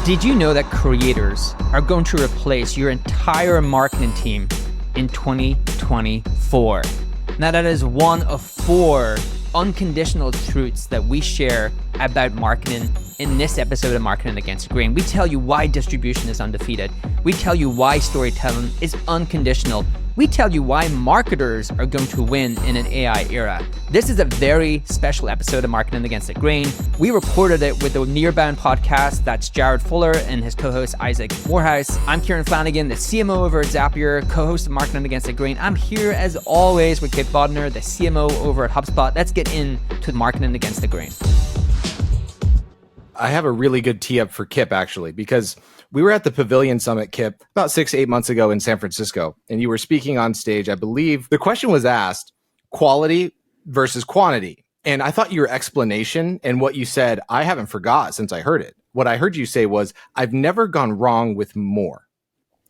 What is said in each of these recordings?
Did you know that creators are going to replace your entire marketing team in 2024? Now, that is one of 4 unconditional truths that we share about marketing in this episode of Marketing Against the Grain. We tell you why distribution is undefeated. We tell you why storytelling is unconditional. We tell you why marketers are going to win in an AI era. This is a very special episode of Marketing Against the Grain. We recorded it with the Nearbound podcast. That's Jared Fuller and his co-host Isaac Morehouse. I'm Kieran Flanagan, the CMO over at Zapier, co-host of Marketing Against the Grain. I'm here as always with Kipp Bodner, the CMO over at HubSpot. Let's get into Marketing Against the Grain. I have a really good tee up for Kipp, actually, because we were at the Pavilion Summit, Kipp, about 6-8 months ago in San Francisco, and you were speaking on stage. I believe the question was asked, quality versus quantity. And I thought your explanation and what you said, I haven't forgot since I heard it. What I heard you say was, I've never gone wrong with more.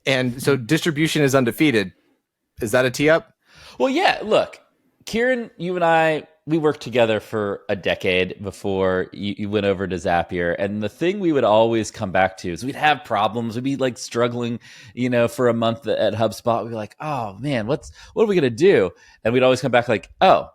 And so distribution is undefeated. Is that a tee up? Well, yeah, look, Kieran, you and I, we worked together for a decade before you went over to Zapier. And the thing we would always come back to is we'd have problems. We'd be like struggling, for a month at HubSpot. We'd be like, oh man, what are we going to do? And we'd always come back like, oh,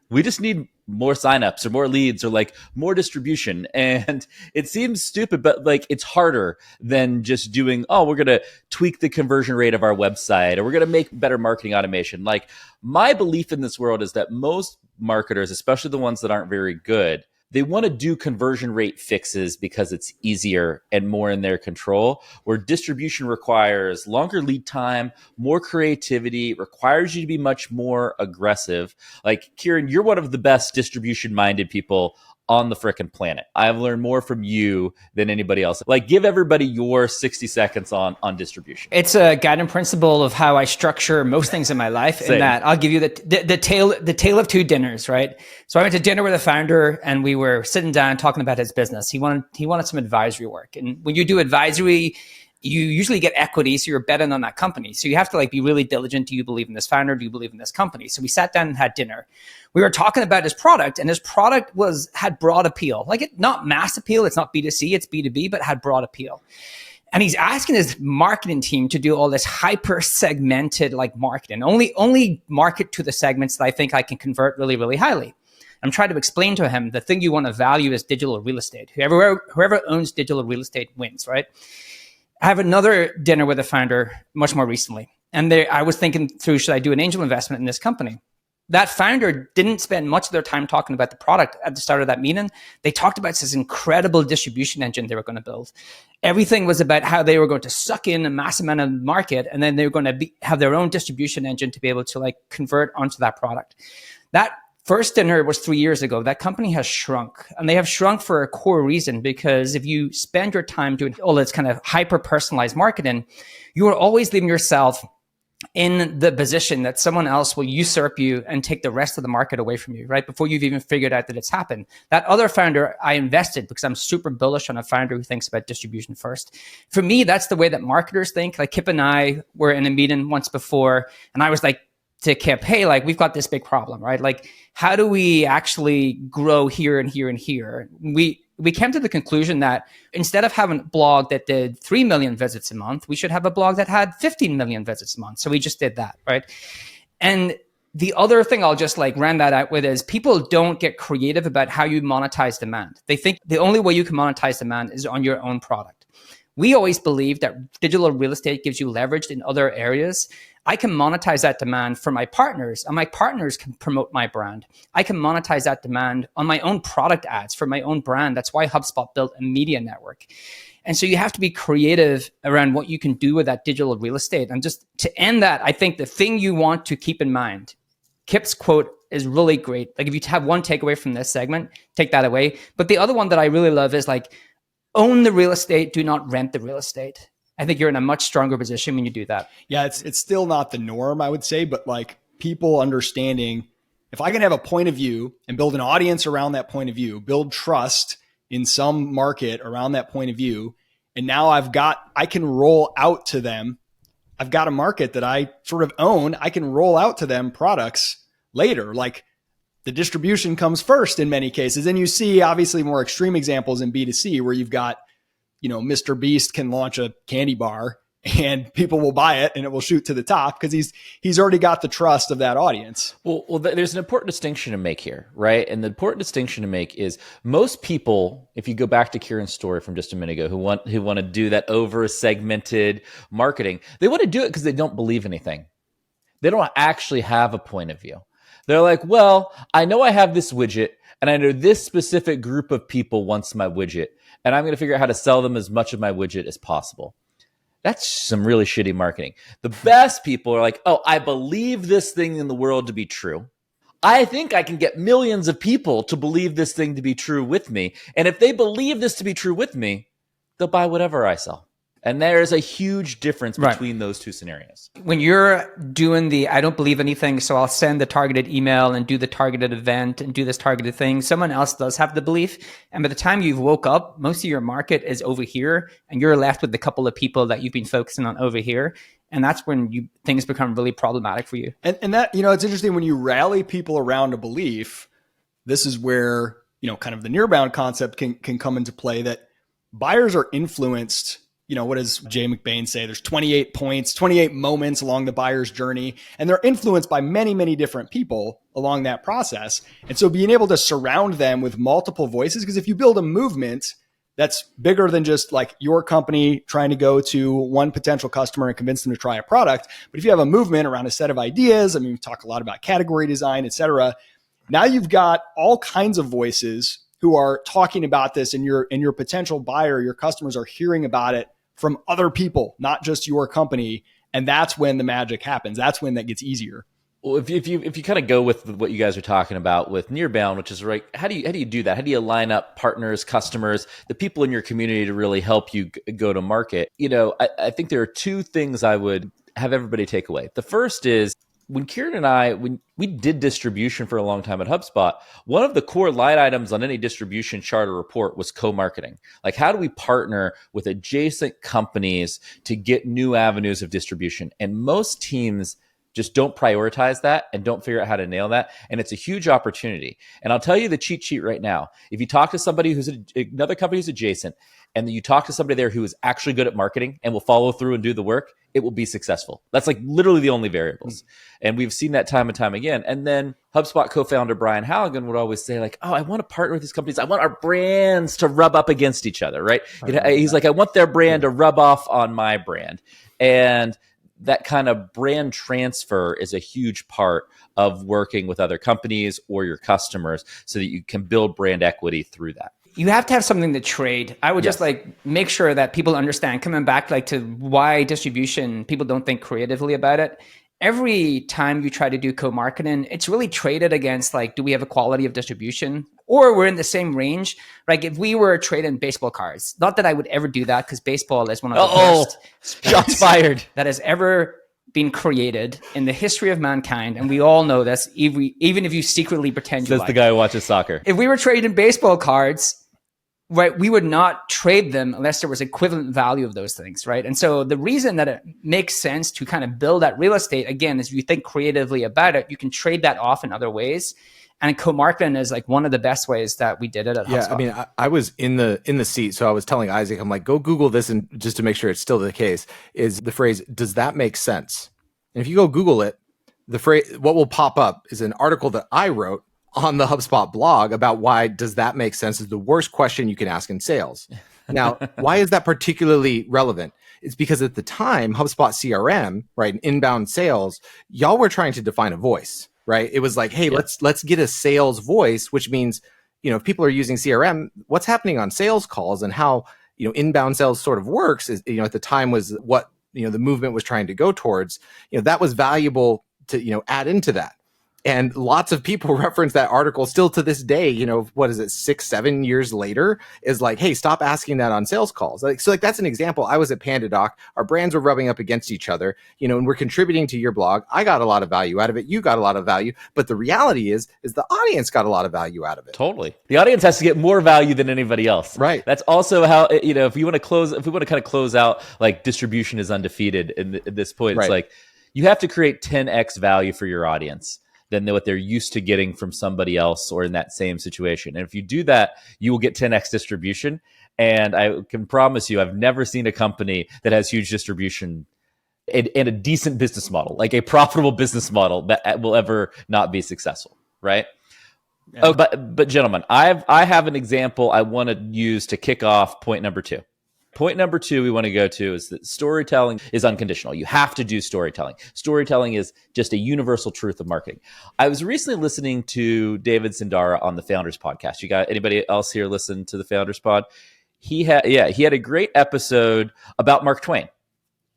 we just need more signups or more leads or like more distribution. And it seems stupid, but like it's harder than just doing, oh, we're going to tweak the conversion rate of our website or we're going to make better marketing automation. Like my belief in this world is that most marketers, especially the ones that aren't very good, they want to do conversion rate fixes because it's easier and more in their control, where distribution requires longer lead time, more creativity, requires you to be much more aggressive. Like, Kieran, you're one of the best distribution-minded people on the frickin' planet. I've learned more from you than anybody else. Like, give everybody your 60 seconds on distribution. It's a guiding principle of how I structure most things in my life. Same. In that I'll give you the tale of 2 dinners, right? So I went to dinner with a founder and we were sitting down talking about his business. He wanted some advisory work. And when you do advisory, you usually get equity, so you're betting on that company. So you have to be really diligent. Do you believe in this founder? Do you believe in this company? So we sat down and had dinner. We were talking about his product, and his product had broad appeal. Not mass appeal, it's not B2C, it's B2B, but had broad appeal. And he's asking his marketing team to do all this hyper segmented marketing. Only market to the segments that I think I can convert really, really highly. I'm trying to explain to him the thing you want to value is digital real estate. Whoever owns digital real estate wins, right? I have another dinner with a founder much more recently. And I was thinking through, should I do an angel investment in this company? That founder didn't spend much of their time talking about the product at the start of that meeting. They talked about this incredible distribution engine they were going to build. Everything was about how they were going to suck in a massive amount of the market, and then they were going to have their own distribution engine to be able to convert onto that product. That first dinner was 3 years ago. That company has shrunk, and they have shrunk for a core reason, because if you spend your time doing all this kind of hyper-personalized marketing, you are always leaving yourself in the position that someone else will usurp you and take the rest of the market away from you, right? Before you've even figured out that it's happened. That other founder, I invested because I'm super bullish on a founder who thinks about distribution first. For me, that's the way that marketers think. Kipp and I were in a meeting once before, and I was like to Kipp, hey, we've got this big problem, right? How do we actually grow here and here and here? We came to the conclusion that instead of having a blog that did 3 million visits a month, we should have a blog that had 15 million visits a month. So we just did that, right? And the other thing I'll just round that out with is people don't get creative about how you monetize demand. They think the only way you can monetize demand is on your own product. We always believe that digital real estate gives you leverage in other areas. I can monetize that demand for my partners, and my partners can promote my brand. I can monetize that demand on my own product ads for my own brand. That's why HubSpot built a media network. And so you have to be creative around what you can do with that digital real estate. And just to end that, I think the thing you want to keep in mind, Kipp's quote is really great. If you have one takeaway from this segment, take that away. But the other one that I really love is own the real estate, do not rent the real estate. I think you're in a much stronger position when you do that. Yeah, it's still not the norm, I would say, but people understanding, if I can have a point of view and build an audience around that point of view, build trust in some market around that point of view, and now I can roll out to them. I've got a market that I sort of own. I can roll out to them products later. The distribution comes first in many cases. And you see obviously more extreme examples in B2C where you've got Mr. Beast can launch a candy bar and people will buy it and it will shoot to the top because he's already got the trust of that audience. Well, there's an important distinction to make here, right? And the important distinction to make is most people, if you go back to Kieran's story from just a minute ago, who want to do that over segmented marketing, they want to do it because they don't believe anything. They don't actually have a point of view. They're like, well, I know I have this widget and I know this specific group of people wants my widget and I'm going to figure out how to sell them as much of my widget as possible. That's some really shitty marketing. The best people are like, oh, I believe this thing in the world to be true. I think I can get millions of people to believe this thing to be true with me. And if they believe this to be true with me, they'll buy whatever I sell. And there's a huge difference between those two scenarios. When you're doing I don't believe anything, so I'll send the targeted email and do the targeted event and do this targeted thing, someone else does have the belief. And by the time you've woke up, most of your market is over here and you're left with a couple of people that you've been focusing on over here. And that's when things become really problematic for you. And that, it's interesting when you rally people around a belief, this is where, kind of the nearbound concept can come into play, that buyers are influenced. What does Jay McBain say? There's 28 points, 28 moments along the buyer's journey, and they're influenced by many, many different people along that process. And so being able to surround them with multiple voices, because if you build a movement that's bigger than just like your company trying to go to one potential customer and convince them to try a product, but if you have a movement around a set of ideas, we talk a lot about category design, et cetera. Now you've got all kinds of voices who are talking about this, and your potential buyer, your customers are hearing about it from other people, not just your company. And that's when the magic happens. That's when that gets easier. Well, if you kind of go with what you guys are talking about with Nearbound, which is right, how do you do that? How do you line up partners, customers, the people in your community to really help you go to market? I think there are two things I would have everybody take away. The first is, when Kieran and I, when we did distribution for a long time at HubSpot, one of the core line items on any distribution chart or report was co-marketing. Like, how do we partner with adjacent companies to get new avenues of distribution? And most teams just don't prioritize that and don't figure out how to nail that. And it's a huge opportunity. And I'll tell you the cheat sheet right now. If you talk to somebody who's another company who's adjacent, and you talk to somebody there who is actually good at marketing and will follow through and do the work, it will be successful. That's like literally the only variables. And we've seen that time and time again. And then HubSpot co-founder Brian Halligan would always say like, oh, I want to partner with these companies. I want our brands to rub up against each other, right? He's like, I want their brand to rub off on my brand. And that kind of brand transfer is a huge part of working with other companies or your customers so that you can build brand equity through that. You have to have something to trade. I would just make sure that people understand, coming back to why distribution, people don't think creatively about it. Every time you try to do co-marketing, it's really traded against do we have a quality of distribution, or we're in the same range. Like if we were trading baseball cards, not that I would ever do that because baseball is one of the worst shots fired that has ever been created in the history of mankind. And we all know this, even if you secretly pretend you like. Says the guy who watches soccer. If we were trading baseball cards, right, we would not trade them unless there was equivalent value of those things, right? And so the reason that it makes sense to kind of build that real estate, again, is if you think creatively about it, you can trade that off in other ways. And co-marketing is one of the best ways that we did it at HubSpot. I mean, I was in the seat, so I was telling Isaac, I'm like, go Google this, and just to make sure it's still the case, is the phrase, does that make sense? And if you go Google it, the phrase, what will pop up is an article that I wrote on the HubSpot blog about why does that make sense is the worst question you can ask in sales. Now, why is that particularly relevant? It's because at the time, HubSpot CRM, right, inbound sales, y'all were trying to define a voice, right? It was like, hey, let's get a sales voice, which means, if people are using CRM, what's happening on sales calls and how, inbound sales sort of works is, at the time was what, the movement was trying to go towards, that was valuable to, add into that. And lots of people reference that article still to this day, what is it, 6-7 years later, is like, hey, stop asking that on sales calls. So that's an example. I was at PandaDoc, our brands were rubbing up against each other, and we're contributing to your blog. I got a lot of value out of it. You got a lot of value. But the reality is the audience got a lot of value out of it. Totally. The audience has to get more value than anybody else. Right. That's also how, if we want to kind of close out, distribution is undefeated at this point, right. It's you have to create 10x value for your audience than what they're used to getting from somebody else or in that same situation. And if you do that, you will get 10x distribution. And I can promise you, I've never seen a company that has huge distribution and a decent business model, like a profitable business model that will ever not be successful, right? Yeah. Oh, but gentlemen, I have an example I want to use to kick off point number 2. Point number 2 we want to go to is that storytelling is unconditional. You have to do storytelling. Storytelling is just a universal truth of marketing. I was recently listening to David Sindara on the Founders Podcast. You got anybody else here listen to the Founders Pod? He had a great episode about Mark Twain.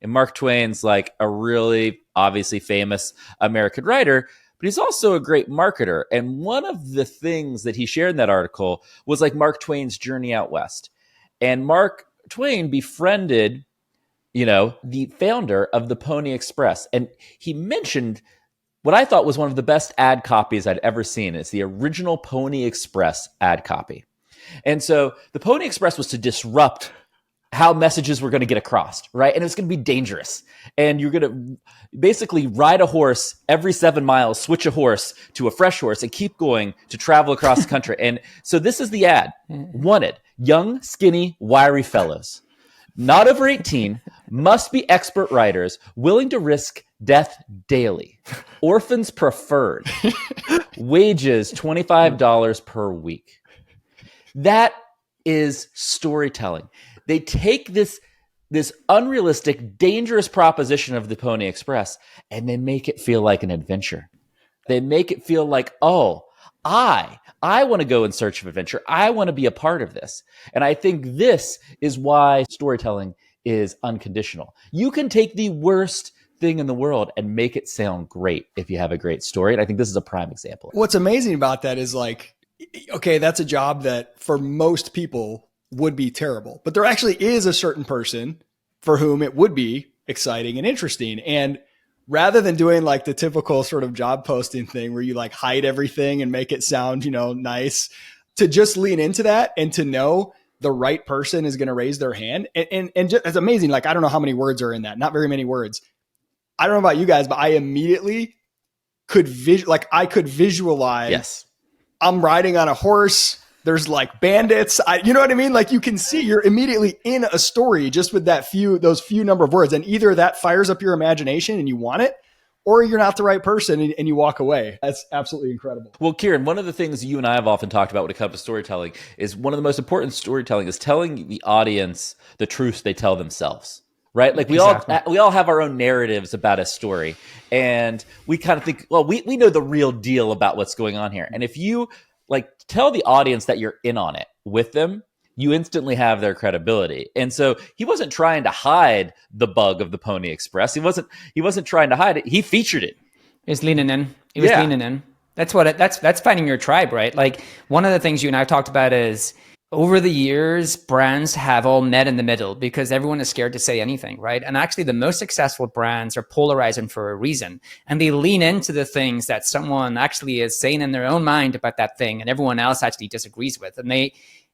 And Mark Twain's like a really obviously famous American writer, but he's also a great marketer. And one of the things that he shared in that article was like Mark Twain's journey out west. And Mark Twain befriended, the founder of the Pony Express. And he mentioned what I thought was one of the best ad copies I'd ever seen. It's the original Pony Express ad copy. And so the Pony Express was to disrupt how messages were going to get across, right? And it was going to be dangerous. And you're going to basically ride a horse every 7 miles, switch a horse to a fresh horse, and keep going to travel across the country. And so this is the ad. Wanted, young, skinny, wiry fellows, not over 18, must be expert writers, willing to risk death daily. Orphans preferred. Wages $25 per week. That is storytelling. They take this unrealistic, dangerous proposition of the Pony Express and they make it feel like an adventure. They make it feel like, oh, I want to go in search of adventure. I want to be a part of this. And I think this is why storytelling is unconditional. You can take the worst thing in the world and make it sound great if you have a great story. And I think this is a prime example. What's amazing about that is like, okay, that's a job that for most people would be terrible, but there actually is a certain person for whom it would be exciting and interesting. And rather than doing like the typical sort of job posting thing where you like hide everything and make it sound, nice, to just lean into that and to know the right person is going to raise their hand. And just, it's amazing. Like, I don't know how many words are in that. Not very many words. I don't know about you guys, but I immediately could visualize. Yes. I'm riding on a horse. There's like bandits. You know what I mean? Like you can see you're immediately in a story just with those few number of words. And either that fires up your imagination and you want it, or you're not the right person and you walk away. That's absolutely incredible. Well, Kieran, one of the things you and I have often talked about when it comes to storytelling is one of the most important storytelling is telling the audience the truth they tell themselves. Right? Like we all have our own narratives about a story and we kind of think, well, we know the real deal about what's going on here. And if you like tell the audience that you're in on it with them, you instantly have their credibility. And so he wasn't trying to hide the bug of the Pony Express. He wasn't trying to hide it. He featured it. He was leaning in. Leaning in. That's finding your tribe, right? Like one of the things you and I have talked about is over the years, brands have all met in the middle because everyone is scared to say anything, right? And actually the most successful brands are polarizing for a reason. And they lean into the things that someone actually is saying in their own mind about that thing and everyone else actually disagrees with. And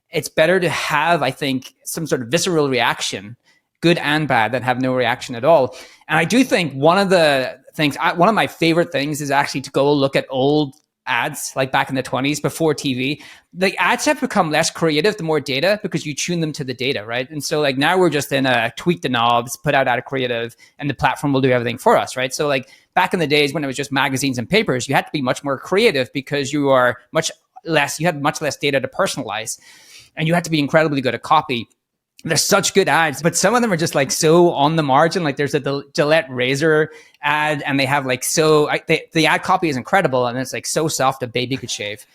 it's better to have, I think, some sort of visceral reaction, good and bad, than have no reaction at all. And I do think one of my favorite things is actually to go look at old ads like back in the 20s before TV. The ads have become less creative the more data because you tune them to the data, right? And so like now we're just in a tweak the knobs, put out of creative, and the platform will do everything for us, right? So like back in the days when it was just magazines and papers, you had to be much more creative because you had much less data to personalize, and you had to be incredibly good at copy. There's such good ads, but some of them are just like so on the margin. Like there's a Gillette razor ad and they have like the ad copy is incredible and it's like so soft a baby could shave.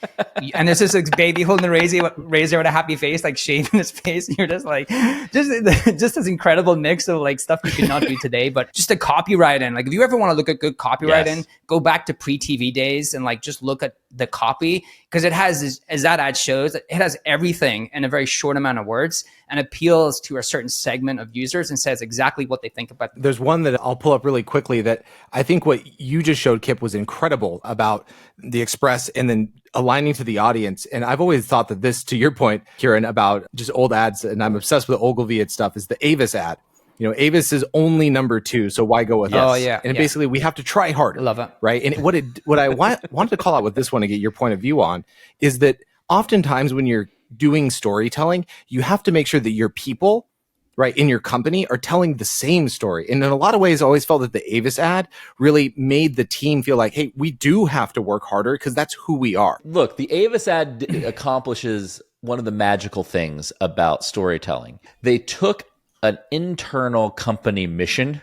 And there's this like, baby holding the razor with a happy face, like shaving his face. And you're just like, just this incredible mix of like stuff you could not do today, but just the copywriting. Like if you ever want to look at good copywriting, go back to pre-TV days and like just look at the copy because it has, as that ad shows, it has everything in a very short amount of words and appeals to a certain segment of users and says exactly what they think about them. There's one that I'll pull up really quickly that I think what you just showed, Kipp, was incredible about the Express and then aligning to the audience. And I've always thought that this, to your point, Kieran, about just old ads, and I'm obsessed with the Ogilvy and stuff, is the Avis ad. You know, Avis is only number 2, so why go with us? Oh, yeah. And basically, we have to try harder. I love it. Right? And what I wanted to call out with this one to get your point of view on is that oftentimes when you're doing storytelling, you have to make sure that your people, right, in your company are telling the same story. And in a lot of ways, I always felt that the Avis ad really made the team feel like, hey, we do have to work harder because that's who we are. Look, the Avis ad accomplishes one of the magical things about storytelling. They took an internal company mission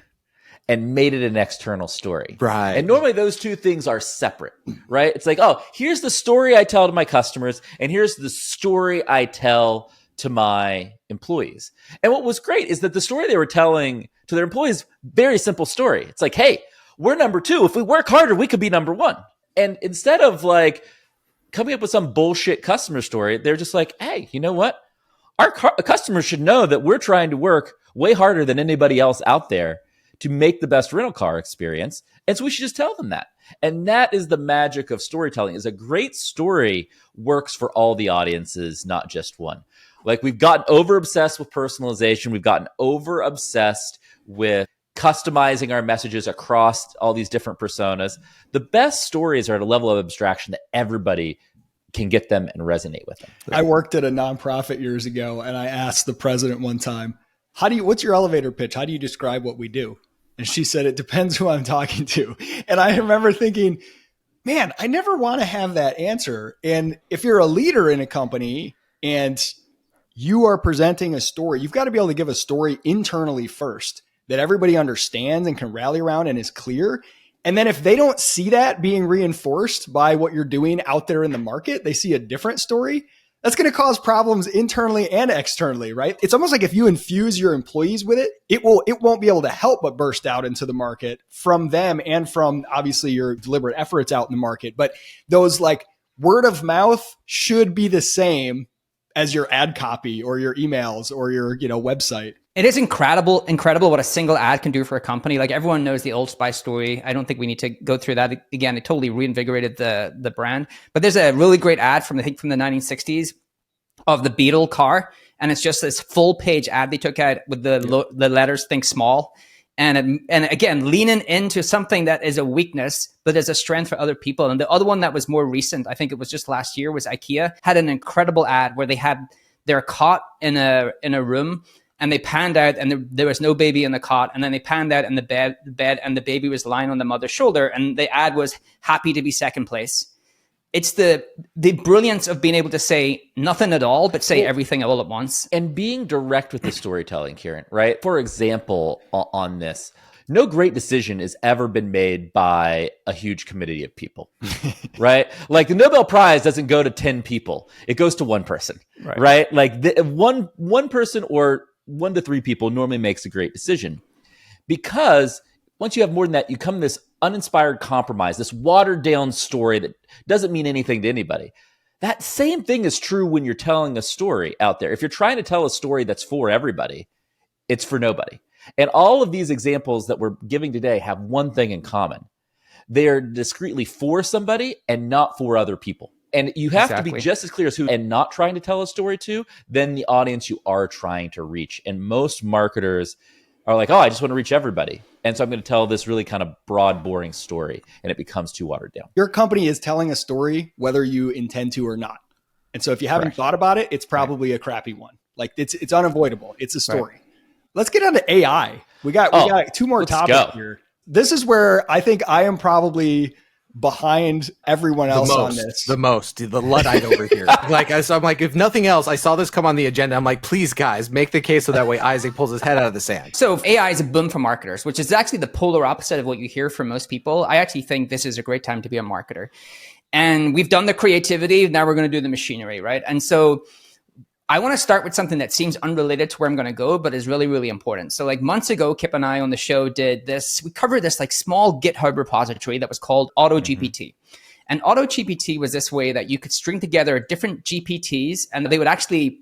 and made it an external story. Right. And normally those two things are separate, right? It's like, oh, here's the story I tell to my customers, and here's the story I tell to my employees. And what was great is that the story they were telling to their employees, very simple story. It's like, hey, we're number 2. If we work harder, we could be number 1. And instead of like coming up with some bullshit customer story, they're just like, hey, you know what? Our customers should know that we're trying to work way harder than anybody else out there to make the best rental car experience. And so we should just tell them that. And that is the magic of storytelling, is a great story works for all the audiences, not just one. Like, we've gotten over obsessed with personalization. We've gotten over obsessed with customizing our messages across all these different personas. The best stories are at a level of abstraction that everybody can get them and resonate with them. I worked at a nonprofit years ago, and I asked the president one time, what's your elevator pitch? How do you describe what we do? And she said, it depends who I'm talking to. And I remember thinking, man, I never want to have that answer. And if you're a leader in a company and you are presenting a story, you've got to be able to give a story internally first that everybody understands and can rally around and is clear. And then if they don't see that being reinforced by what you're doing out there in the market, they see a different story, that's going to cause problems internally and externally, right? It's almost like if you infuse your employees with it, it won't be able to help but burst out into the market from them and from obviously your deliberate efforts out in the market. But those like word of mouth should be the same as your ad copy or your emails or your, website. It is incredible what a single ad can do for a company. Like, everyone knows the Old Spice story. I don't think we need to go through that again. It totally reinvigorated the brand. But there's a really great ad from the 1960s of the Beetle car, and it's just this full page ad they took out with the letters "Think Small," and again leaning into something that is a weakness but is a strength for other people. And the other one that was more recent, I think it was just last year, was IKEA had an incredible ad where they had their cot in a room. And they panned out, and there was no baby in the cot. And then they panned out in the bed, and the baby was lying on the mother's shoulder. And the ad was happy to be second place. It's the brilliance of being able to say nothing at all, but say everything all at once. And being direct with the storytelling, Kieran, right? For example, on this, no great decision has ever been made by a huge committee of people, right? Like, the Nobel Prize doesn't go to 10 people. It goes to one person, right? Like, one person or 1 to 3 people normally makes a great decision, because once you have more than that, you come to this uninspired compromise, this watered down story that doesn't mean anything to anybody. That same thing is true when you're telling a story out there. If you're trying to tell a story that's for everybody, it's for nobody. And all of these examples that we're giving today have one thing in common. They are discreetly for somebody and not for other people. And you have to be just as clear as who, and not trying to tell a story to, than the audience you are trying to reach. And most marketers are like, oh, I just want to reach everybody. And so I'm going to tell this really kind of broad, boring story, and it becomes too watered down. Your company is telling a story whether you intend to or not. And so if you haven't thought about it, it's probably a crappy one. Like, it's unavoidable. It's a story. Let's get on to AI. We got 2 more topics here. This is where I think I am probably behind everyone else on this. The Luddite over here. So I'm like, if nothing else, I saw this come on the agenda. I'm like, please, guys, make the case so that way Isaac pulls his head out of the sand. So AI is a boom for marketers, which is actually the polar opposite of what you hear from most people. I actually think this is a great time to be a marketer. And we've done the creativity. Now we're going to do the machinery, right? And so I want to start with something that seems unrelated to where I'm going to go, but is really, really important. So like months ago, Kipp and I on the show did this. We covered this like small GitHub repository that was called AutoGPT. And AutoGPT was this way that you could string together different GPTs, and they would actually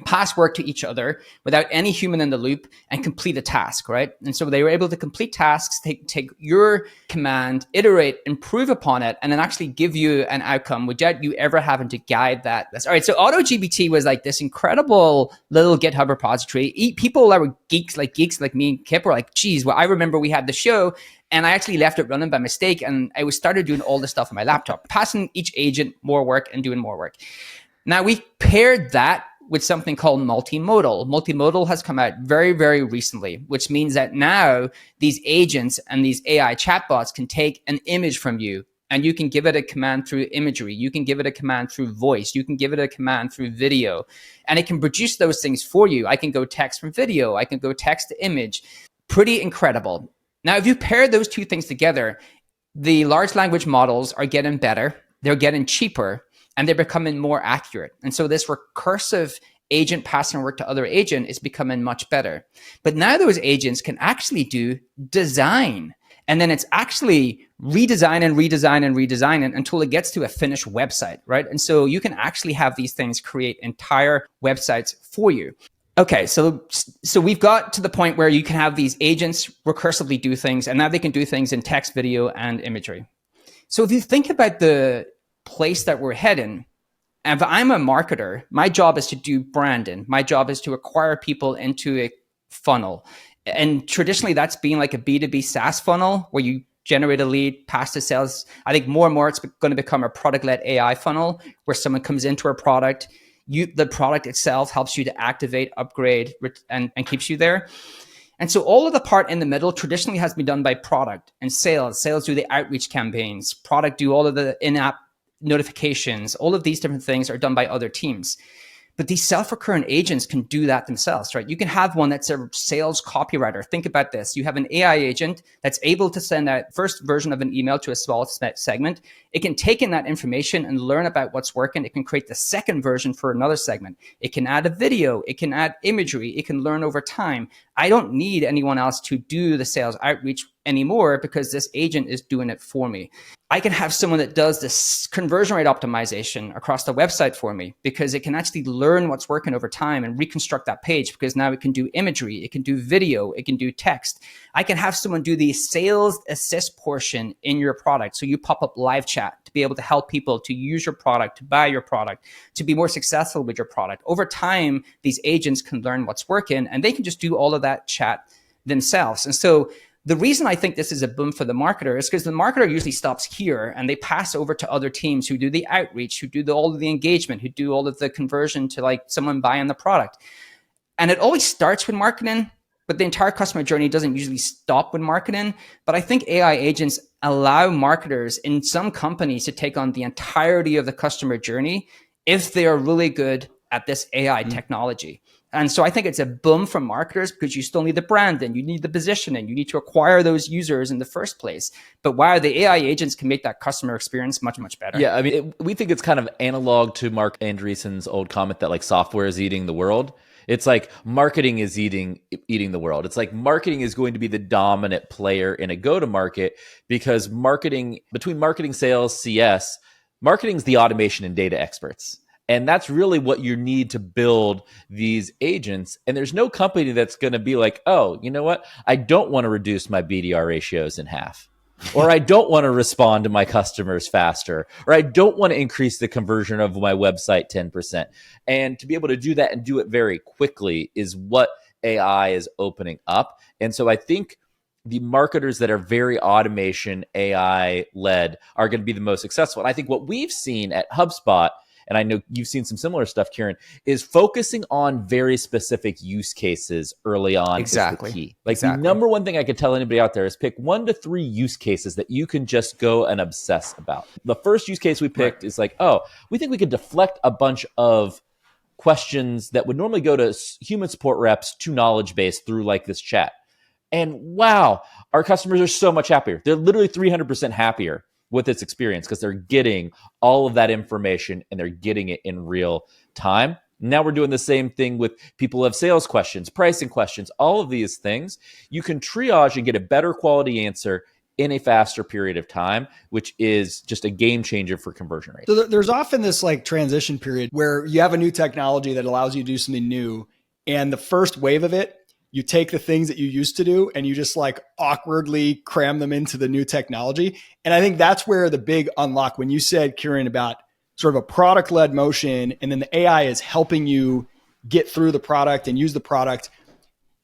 pass work to each other without any human in the loop and complete a task, right? And so they were able to complete tasks, take your command, iterate, improve upon it, and then actually give you an outcome without you ever having to guide that. All right, so AutoGPT was like this incredible little GitHub repository. People that were geeks like me and Kipp were like, geez, well, I remember we had the show, and I actually left it running by mistake, and I started doing all this stuff on my laptop, passing each agent more work and doing more work. Now we paired that with something called multimodal. Multimodal has come out very, very recently, which means that now these agents and these AI chatbots can take an image from you and you can give it a command through imagery. You can give it a command through voice. You can give it a command through video, and it can produce those things for you. I can go text from video. I can go text to image. Pretty incredible. Now, if you pair those two things together, the large language models are getting better. They're getting cheaper, and they're becoming more accurate. And so this recursive agent passing work to other agent is becoming much better. But now those agents can actually do design. And then it's actually redesign and redesign and redesign until it gets to a finished website, right? And so you can actually have these things create entire websites for you. Okay, so we've got to the point where you can have these agents recursively do things, and now they can do things in text, video, and imagery. So if you think about the place that we're heading, if I'm a marketer, my job is to do branding. My job is to acquire people into a funnel. And traditionally, that's been like a B2B SaaS funnel where you generate a lead, pass to sales. I think more and more it's going to become a product-led AI funnel where someone comes into a product. The product itself helps you to activate, upgrade, and keeps you there. And so all of the part in the middle traditionally has been done by product and sales. Sales do the outreach campaigns. Product do all of the in-app notifications. All of these different things are done by other teams. But these self-recurrent agents can do that themselves, right? You can have one that's a sales copywriter. Think about this. You have an AI agent that's able to send that first version of an email to a small segment. It can take in that information and learn about what's working. It can create the second version for another segment. It can add a video. It can add imagery. It can learn over time. I don't need anyone else to do the sales outreach anymore because this agent is doing it for me. I can have someone that does this conversion rate optimization across the website for me because it can actually learn what's working over time and reconstruct that page because now it can do imagery, it can do video, it can do text. I can have someone do the sales assist portion in your product. So you pop up live chat to be able to help people to use your product, to buy your product, to be more successful with your product. Over time, these agents can learn what's working and they can just do all of that chat themselves. And so the reason I think this is a boom for the marketer is because the marketer usually stops here and they pass over to other teams who do the outreach, who do all of the engagement, who do all of the conversion to like someone buying the product. And it always starts with marketing, but the entire customer journey doesn't usually stop with marketing. But I think AI agents allow marketers in some companies to take on the entirety of the customer journey if they are really good at this AI technology. And so I think it's a boom for marketers because you still need the branding, you need the positioning, you need to acquire those users in the first place. But wow, the AI agents can make that customer experience much, much better. Yeah, I mean, we think it's kind of analog to Mark Andreessen's old comment that like software is eating the world. It's like marketing is eating the world. It's like marketing is going to be the dominant player in a go-to-market because between marketing, sales, CS, marketing is the automation and data experts. And that's really what you need to build these agents. And there's no company that's going to be like, oh, you know what? I don't want to reduce my BDR ratios in half. Or I don't want to respond to my customers faster. Or I don't want to increase the conversion of my website 10%. And to be able to do that and do it very quickly is what AI is opening up. And so I think the marketers that are very automation, AI led are going to be the most successful. And I think what we've seen at HubSpot, and I know you've seen some similar stuff, Kieran, is focusing on very specific use cases early on Exactly. is the key. Like the number one thing I could tell anybody out there is pick 1 to 3 use cases that you can just go and obsess about. The first use case we picked is like, oh, we think we could deflect a bunch of questions that would normally go to human support reps to knowledge base through like this chat. And wow, our customers are so much happier. They're literally 300% happier with this experience because they're getting all of that information and they're getting it in real time. Now we're doing the same thing with people who have sales questions, pricing questions, all of these things. You can triage and get a better quality answer in a faster period of time, which is just a game changer for conversion rate. So there's often this like transition period where you have a new technology that allows you to do something new. And the first wave of it, you take the things that you used to do and you just like awkwardly cram them into the new technology. And I think that's where the big unlock, when you said, Kieran, about sort of a product-led motion, and then the AI is helping you get through the product and use the product.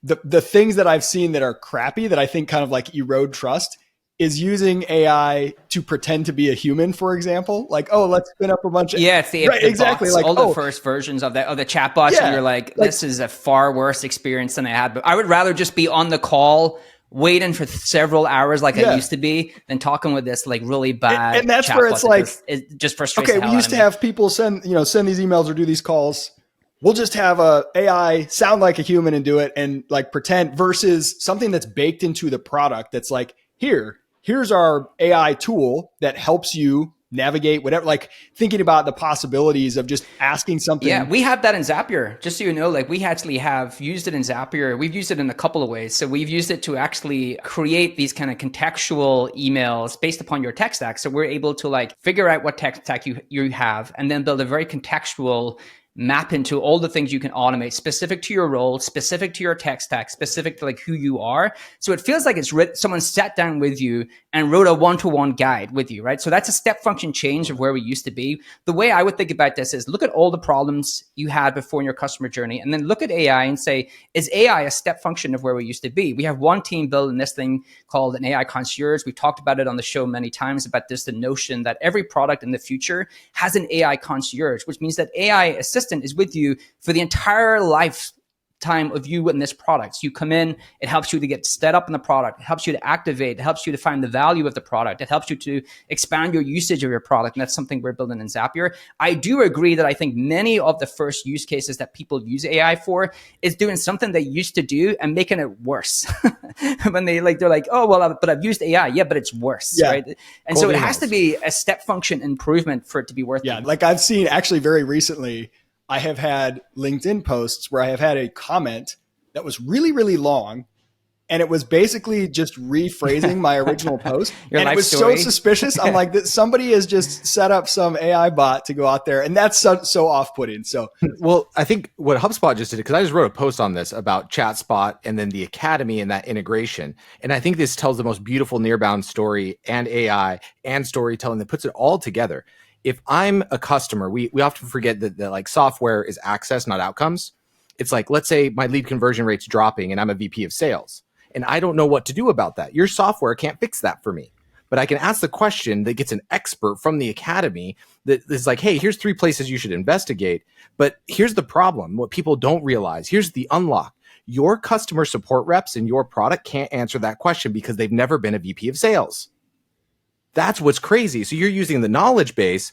The things that I've seen that are crappy, that I think kind of like erode trust, is using AI to pretend to be a human, for example. Like, oh, let's spin up a bunch of it's the right, exactly bots, like all the first versions of the chatbots, and you're like, this is a far worse experience than I had. But I would rather just be on the call waiting for several hours like I used to be than talking with this like really bad. And that's where it's like it just frustrates. Okay, we used to have people send these emails or do these calls. We'll just have a AI sound like a human and do it and like pretend, versus something that's baked into the product that's like, here's our AI tool that helps you navigate whatever, like thinking about the possibilities of just asking something. Yeah, we have that in Zapier. Just so you know, like we actually have used it in Zapier. We've used it in a couple of ways. So we've used it to actually create these kind of contextual emails based upon your tech stack. So we're able to like figure out what tech stack you have and then build a very contextual map into all the things you can automate specific to your role, specific to your tech stack, specific to like who you are. So it feels like someone sat down with you and wrote a one-to-one guide with you, right? So that's a step function change of where we used to be. The way I would think about this is look at all the problems you had before in your customer journey, and then look at AI and say, is AI a step function of where we used to be? We have one team building this thing called an AI concierge. We talked about it on the show many times about this, the notion that every product in the future has an AI concierge, which means that AI assistant is with you for the entire lifetime of you in this product. So you come in, it helps you to get set up in the product, it helps you to activate, it helps you to find the value of the product, it helps you to expand your usage of your product. And that's something we're building in Zapier. I do agree that I think many of the first use cases that people use AI for is doing something they used to do and making it worse. When they're like, oh, well, but I've used AI. Yeah, but it's worse, right? And so it has to be a step function improvement for it to be worth it. Yeah, like I've seen actually very recently, I have had LinkedIn posts where I have had a comment that was really, really long. And it was basically just rephrasing my original post. And it was so suspicious. I'm like, somebody has just set up some AI bot to go out there. And that's so off-putting. So, well, I think what HubSpot just did, because I just wrote a post on this about ChatSpot and then the Academy and that integration. And I think this tells the most beautiful near-bound story and AI and storytelling that puts it all together. If I'm a customer, we often forget that like software is access, not outcomes. It's like, let's say my lead conversion rate's dropping and I'm a VP of sales and I don't know what to do about that. Your software can't fix that for me, but I can ask the question that gets an expert from the academy that is like, hey, here's 3 places you should investigate. But here's the problem. What people don't realize, here's the unlock. Your customer support reps in your product can't answer that question because they've never been a VP of sales. That's what's crazy. So you're using the knowledge base,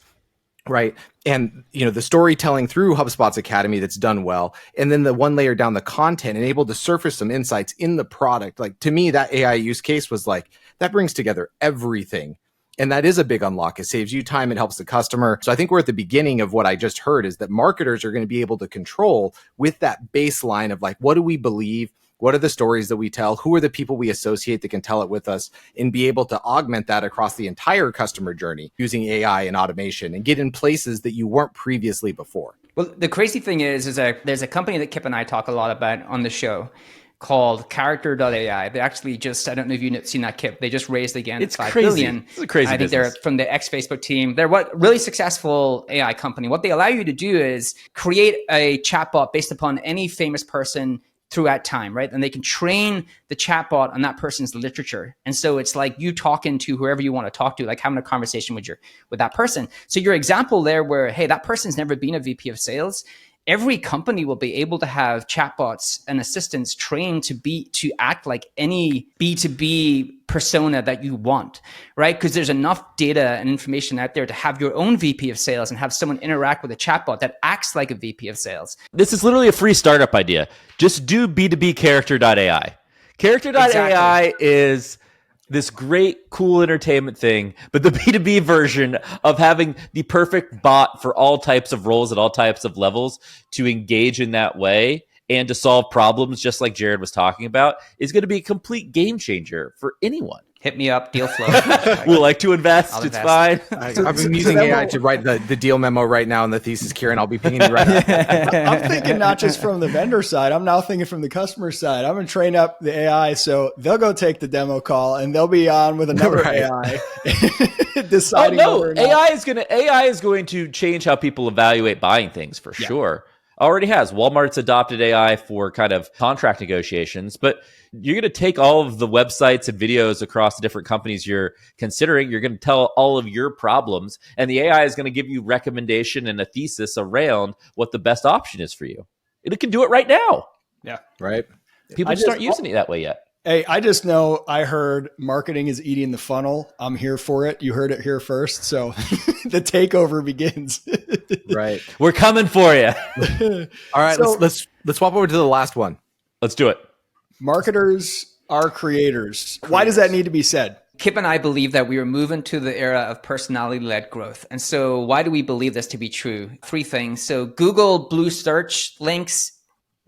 right? And the storytelling through HubSpot's Academy that's done well. And then the one layer down, the content, and able to surface some insights in the product. Like to me, that AI use case was like, that brings together everything. And that is a big unlock. It saves you time. It helps the customer. So I think we're at the beginning of what I just heard is that marketers are going to be able to control with that baseline of like, what do we believe? What are the stories that we tell? Who are the people we associate that can tell it with us, and be able to augment that across the entire customer journey using AI and automation and get in places that you weren't previously before? Well, the crazy thing is there's a company that Kipp and I talk a lot about on the show called Character.ai. They actually just, I don't know if you've seen that, Kipp, they just raised again it's $5 crazy. billion. It's a crazy I think business. They're from the ex-Facebook team. They're what really successful AI company. What they allow you to do is create a chatbot based upon any famous person throughout time, right? And they can train the chatbot on that person's literature. And so it's like you talking to whoever you want to talk to, like having a conversation with that person. So your example there where, hey, that person's never been a VP of sales, every company will be able to have chatbots and assistants trained to act like any B2B persona that you want, right? Because there's enough data and information out there to have your own VP of sales and have someone interact with a chatbot that acts like a VP of sales. This is literally a free startup idea. Just do B2B character.ai. Character.ai is this great, cool entertainment thing, but the B2B version of having the perfect bot for all types of roles at all types of levels to engage in that way and to solve problems, just like Jared was talking about, is going to be a complete game changer for anyone. Hit me up, deal flow. We'll like to invest. I'll it's invest. fine. I've been using AI to write the deal memo right now and the thesis, Kieran. I'll be pinging you right now. I'm thinking not just from the vendor side. I'm now thinking from the customer side. I'm going to train up the AI so they'll go take the demo call and they'll be on with another AI deciding. AI is going to change how people evaluate buying things for sure. already has. Walmart's adopted AI for kind of contract negotiations, but you're going to take all of the websites and videos across the different companies you're considering. You're going to tell all of your problems, and the AI is going to give you recommendation and a thesis around what the best option is for you. It can do it right now. Yeah. Right. People just aren't using it that way yet. Hey, I just know I heard marketing is eating the funnel. I'm here for it. You heard it here first. So the takeover begins. Right. We're coming for you. All right. So- let's swap over to the last one. Let's do it. Marketers are creators. Why does that need to be said? Kipp and I believe that we are moving to the era of personality-led growth. And so why do we believe this to be true? 3 things. So Google Blue search links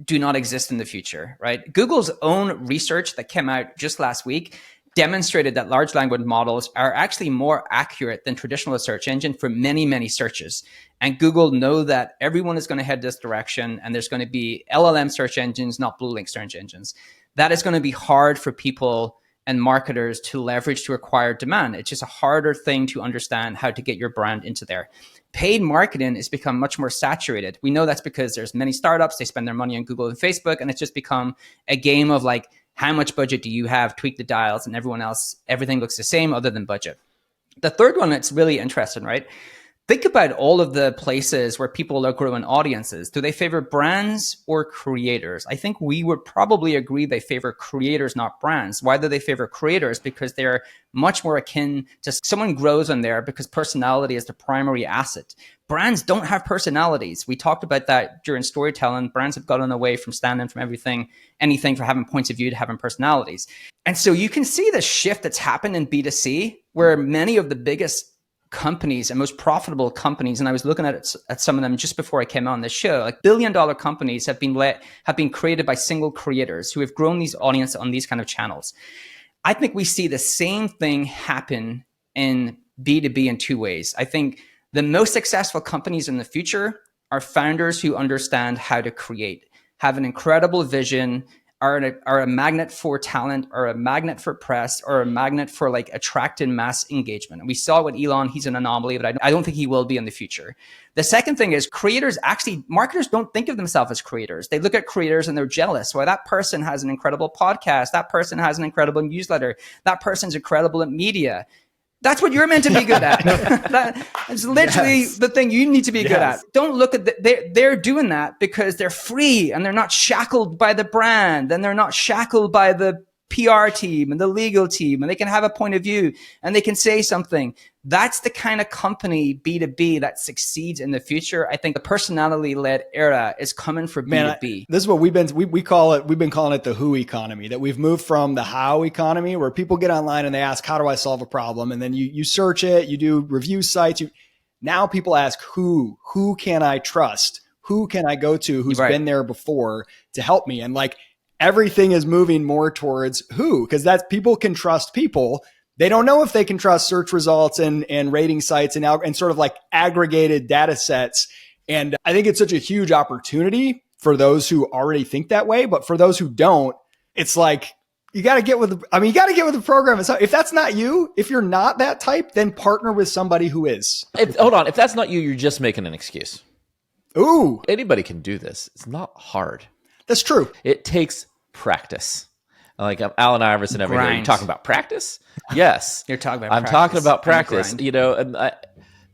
do not exist in the future, right? Google's own research that came out just last week demonstrated that large language models are actually more accurate than traditional search engine for many, many searches. And Google know that everyone is going to head this direction, and there's going to be LLM search engines, not blue link search engines. That is going to be hard for people and marketers to leverage to acquire demand. It's just a harder thing to understand how to get your brand into there. Paid marketing has become much more saturated. We know that's because there's many startups, they spend their money on Google and Facebook, and it's just become a game of like, how much budget do you have? Tweak the dials, and everyone else, everything looks the same other than budget. The third one that's really interesting, right? Think about all of the places where people are growing audiences. Do they favor brands or creators? I think we would probably agree they favor creators, not brands. Why do they favor creators? Because they're much more akin to someone grows on there because personality is the primary asset. Brands don't have personalities. We talked about that during storytelling. Brands have gotten away from standing from anything for having points of view to having personalities. And so you can see the shift that's happened in B2C, where many of the biggest companies and most profitable companies, and I was looking at some of them just before I came on this show, like billion-dollar companies have been created by single creators who have grown these audiences on these kind of channels. I think we see the same thing happen in B2B in 2 ways. I think the most successful companies in the future are founders who understand how to create, have an incredible vision, are a magnet for talent, or a magnet for press, or a magnet for like attracting mass engagement. And we saw with Elon, he's an anomaly, but I don't think he will be in the future. The second thing is marketers don't think of themselves as creators. They look at creators and they're jealous. Well, that person has an incredible podcast. That person has an incredible newsletter. That person's incredible at media. That's what you're meant to be good at. That's literally the thing you need to be good at. Don't look at they're doing that because they're free and they're not shackled by the brand and they're not shackled by the PR team and the legal team, and they can have a point of view and they can say something. That's the kind of company B2B that succeeds in the future. I think the personality-led era is coming for B2B. This is what we've been calling it the who economy, that we've moved from the how economy, where people get online and they ask, how do I solve a problem? And then you search it, you do review sites. Now people ask who can I trust? Who can I go to who's been there before to help me? And like, everything is moving more towards who, because that's people can trust people. They don't know if they can trust search results and rating sites and sort of like aggregated data sets. And I think it's such a huge opportunity for those who already think that way. But for those who don't, it's like, you got to get with the program. If that's not you, if you're not that type, then partner with somebody who is. Hold on. If that's not you, you're just making an excuse. Ooh, Anybody can do this. It's not hard. that's true. It takes practice. Like Allen Iverson over here. You talking about practice? Yes. You're talking about I'm practice. talking about practice. You know, and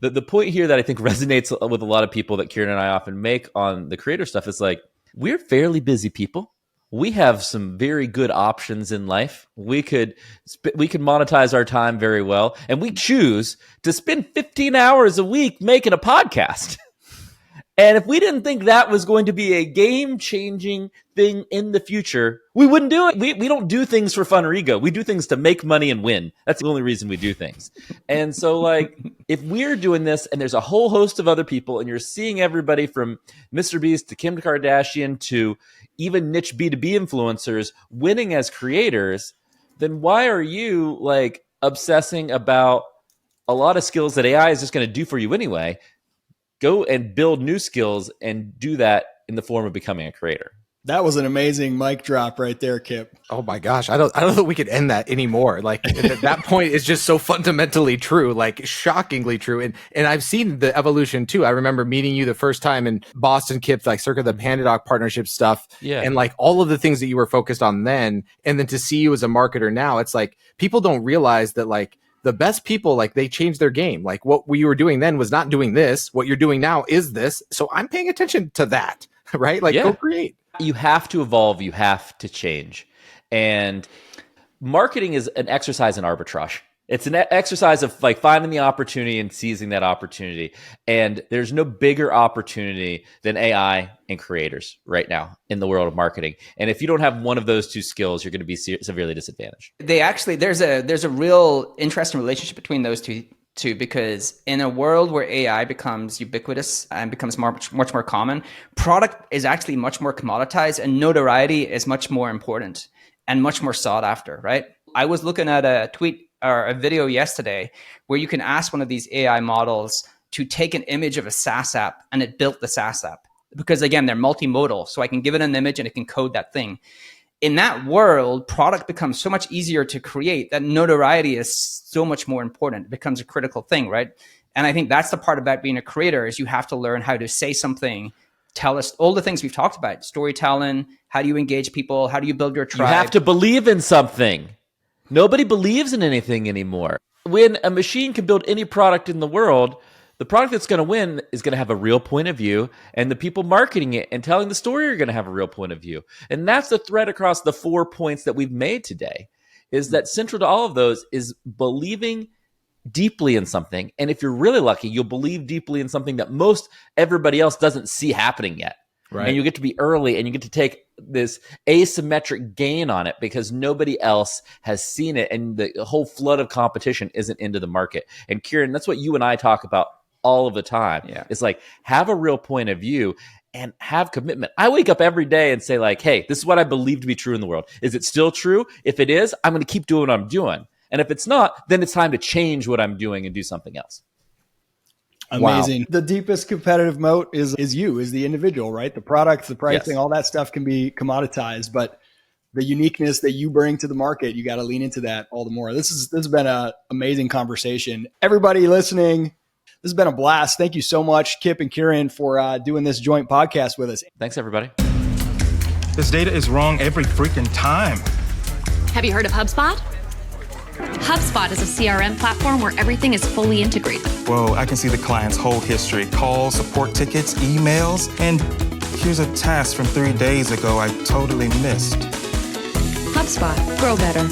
the point here that I think resonates with a lot of people that Kieran and I often make on the creator stuff is like, we're fairly busy people. We have some very good options in life. We could monetize our time very well, and we choose to spend 15 hours a week making a podcast. And if we didn't think that was going to be a game-changing thing in the future, we wouldn't do it. We don't do things for fun or ego. We do things to make money and win. That's the only reason we do things. And so, like, if we're doing this and there's a whole host of other people and you're seeing everybody from Mr. Beast to Kim Kardashian to even niche B2B influencers winning as creators, then why are you, like, obsessing about a lot of skills that AI is just going to do for you anyway? Go and build new skills and do that in the form of becoming a creator. That was an amazing mic drop right there, Kipp. Oh my gosh. I don't think we could end that anymore. Like that point is just so fundamentally true, like shockingly true. And I've seen the evolution too. I remember meeting you the first time in Boston, Kipp, like circa the PandaDoc partnership stuff. Yeah. And like all of the things that you were focused on then. And then to see you as a marketer now, it's like people don't realize that like the best people, like they changed their game. Like what we were doing then was not doing this. What you're doing now is this. So I'm paying attention to that, right? Like go create. You have to evolve. You have to change. And marketing is an exercise in arbitrage. It's an exercise of like finding the opportunity and seizing that opportunity. And there's no bigger opportunity than AI and creators right now in the world of marketing. And if you don't have one of those two skills, you're going to be severely disadvantaged. There's a real interesting relationship between those two, because in a world where AI becomes ubiquitous and becomes much more common, product is actually much more commoditized and notoriety is much more important and much more sought after, right? I was looking at a tweet or a video yesterday where you can ask one of these AI models to take an image of a SaaS app, and it built the SaaS app. Because again, they're multimodal, so I can give it an image and it can code that thing. In that world, product becomes so much easier to create that notoriety is so much more important. It becomes a critical thing, right? And I think that's the part about being a creator is you have to learn how to say something, tell us all the things we've talked about, storytelling, how do you engage people, how do you build your tribe? You have to believe in something. Nobody believes in anything anymore. When a machine can build any product in the world, the product that's going to win is going to have a real point of view, and the people marketing it and telling the story are going to have a real point of view. And that's the thread across the 4 points that we've made today, is that central to all of those is believing deeply in something. And if you're really lucky, you'll believe deeply in something that most everybody else doesn't see happening yet. Right. And you get to be early and you get to take this asymmetric gain on it because nobody else has seen it. And the whole flood of competition isn't into the market. And Kieran, that's what you and I talk about all of the time. Yeah. It's like, have a real point of view and have commitment. I wake up every day and say like, hey, this is what I believe to be true in the world. Is it still true? If it is, I'm going to keep doing what I'm doing. And if it's not, then it's time to change what I'm doing and do something else. Amazing. Wow. The deepest competitive moat is the individual, right? The product, the pricing, all that stuff can be commoditized, but the uniqueness that you bring to the market, you got to lean into that all the more. This has been an amazing conversation. Everybody listening, this has been a blast. Thank you so much, Kipp and Kieran, for doing this joint podcast with us. Thanks, everybody. This data is wrong every freaking time. Have you heard of HubSpot? HubSpot is a CRM platform where everything is fully integrated. Whoa, I can see the client's whole history, calls, support tickets, emails, and here's a task from 3 days ago I totally missed. HubSpot. Grow better.